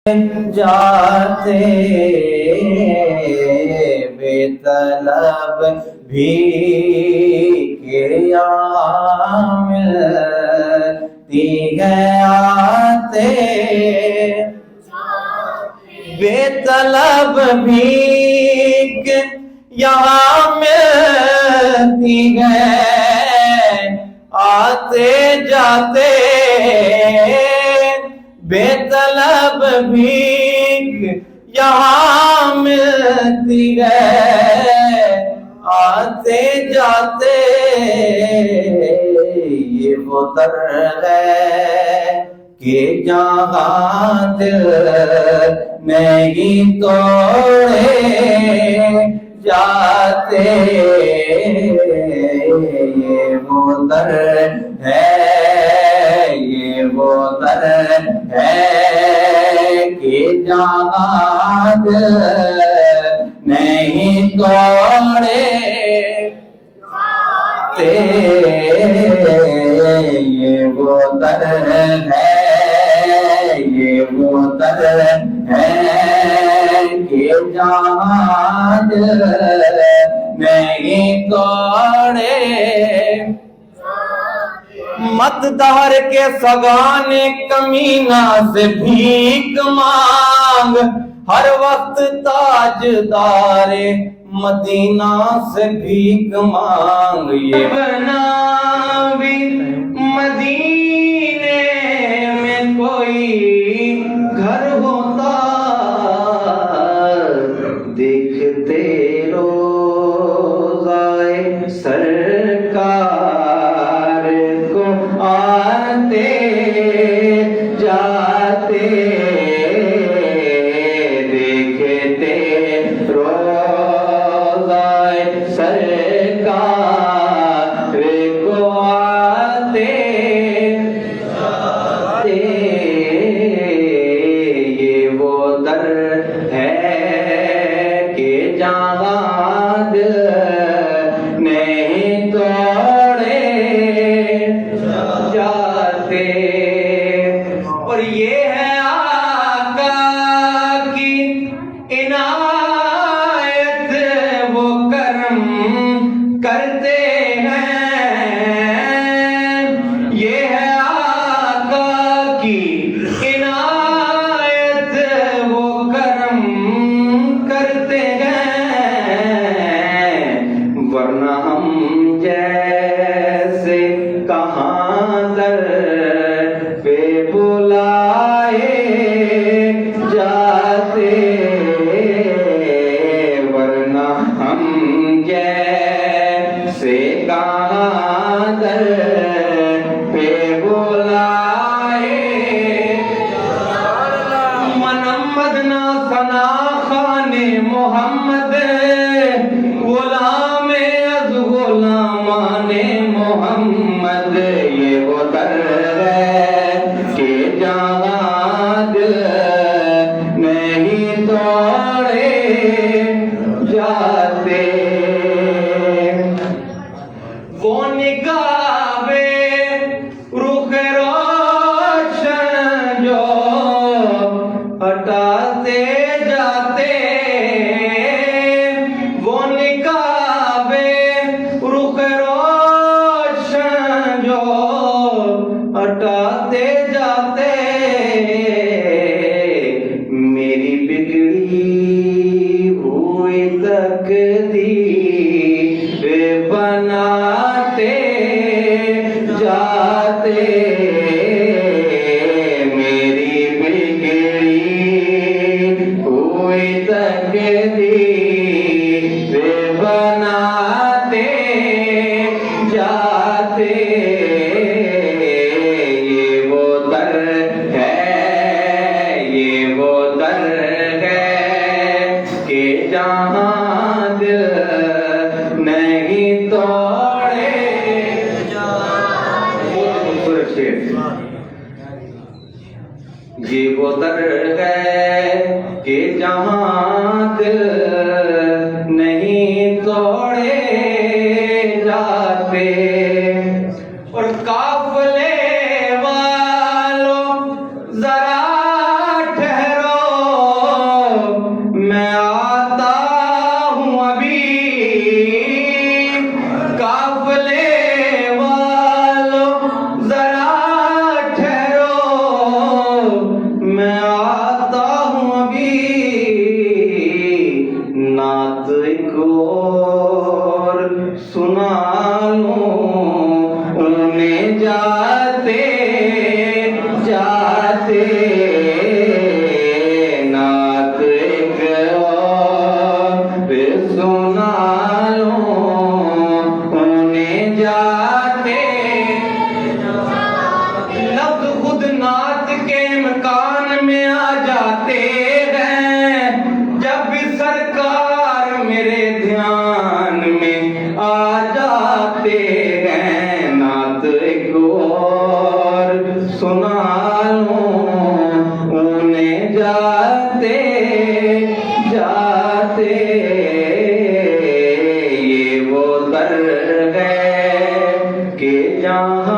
जाते बेतलब भी के मिलती है आते बेतलब भी यहाँ मिलती है आते जाते बेतलब भीख यहाँ मिलती है आते जाते ये वो दर है कि जहाँ दिल नहीं तोड़े जाते ये वो दर है ये वो दर है कि जहाँ दिल नहीं तोड़े ये वो दर है ये वो दर है कि जहाँ दिल नहीं तोड़े मतदार के सगाने कमीना से भीख मांग हर वक्त ताजदारे मदीना से भीख मांग ये बनावी मदीने में कोई घर होता देखते रोज़ाए सरकार आते जाते देखते रोज़ाए सरकार को आते जाते ये वो दर है कि जहाँ दिल नहीं तोड़े जाते और ये है आका की इनायत वो करम करते हैं ये है आका की इनायत वो करम करते हैं वरना हम जैसे कहाँ दर पे बुलाए जाते वरना हम जैसे कहाँ दर पे बुलाए मनम्मद ना सना खाने मोहम्मद गुलाम अज गुलामाने मोहम्मद ये वो दर है कि जहाँ दिल नहीं तोड़े जाते वो निगाहे रुख रोशन जो हटाते जाते वो निगाहे रुख रोशन जो हटाते जाते मेरी बिगड़ी हुई तकदीर बनाते जाते मेरी बिगड़ी हुई तकदीर बनाते जाते ये वो दर है ये वो दर है कि जहाँ दिल नहीं तोड़े ये वो दर है कि जहाँ दिल नहीं तोड़े जाते और काफले वालों जरा ठहरो गाता हूँ अभी नात एक और सुना लूं उन्हें जाते जाते नात एक और सुना लूं उन्हें जाते लफ्ज़ खुद नात के मकान में आ जाते हैं जब सरकार मेरे ध्यान में आ जाते हैं नात एक और सुना लूं उन्हें जाते जाते ये वो दर है कि जहाँ